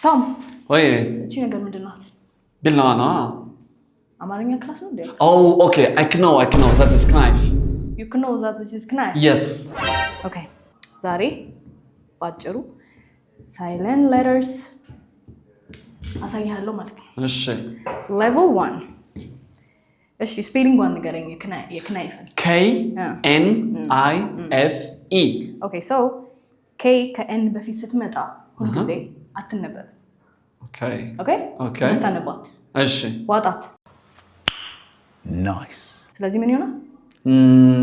ቶም ወይ እቺ ነገር ምንድነው? ቢላዋ ነው። አማርኛ ክላስ ነው እንዴ? Oh, okay. I know. That is knife. You know that this is knife? Yes. Okay. ዛሬ ባጭሩ silent letters አሳያለሁ ማለት ነው። እሺ። level 1 እሺ ስፔሊንግ ዋን ንገረኝ የክናይፍን K N I F E Okay, so K ከN በፊት ስትመጣ ሁሉ ጊዜ አትነበብ። Okay. Okay? አትነበባት። እሺ። ዋጣት። Nice. ስለዚህ ምን ይሆናል?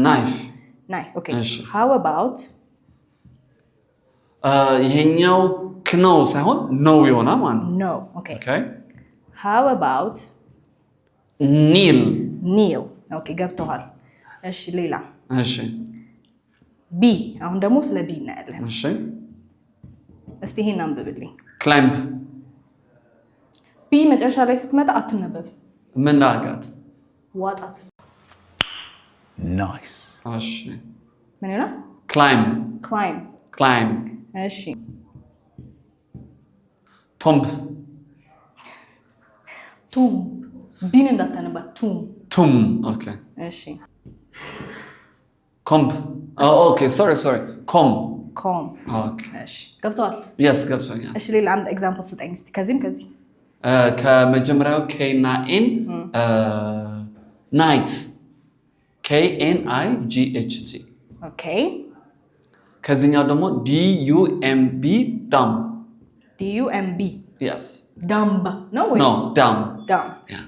Knife. Okay. እሺ። How about ይሄኛው ነው ሳይሆን ነው ይሆናል ማለት ነው። No. Okay. Okay. How about Kneel. Okay, ገብቶሃል። እሺ ሌላ እሺ። B አሁን ደግሞ ስለ B እናያለን። እሺ። እስቲ ይሄን አንብብልኝ። Climb. B መጨረሻ ላይ ስትመጣ አትነበብ። ምን ላድርጋት? ዋጣት። Nice. እሺ። ምን ይሆናል? Climb. እሺ። Tomb. ቢን እንዳታነባት ቱም። Okay. እሺ። Comb. Oh, okay. Sorry. Comb. Okay. እሺ ገብቷል? Yes, ገብቶኛል። እሺ ሌላ አንድ ኤግዛምፕል ስጠኝ እስቲ ከዚህ ከመጀመሪያው K እና N night. K N I G H T. Okay. ከዚህኛው ደግሞ D U M B dumb. D U M B. Yes. Dumb. No way. No, dumb. Dumb. Yeah.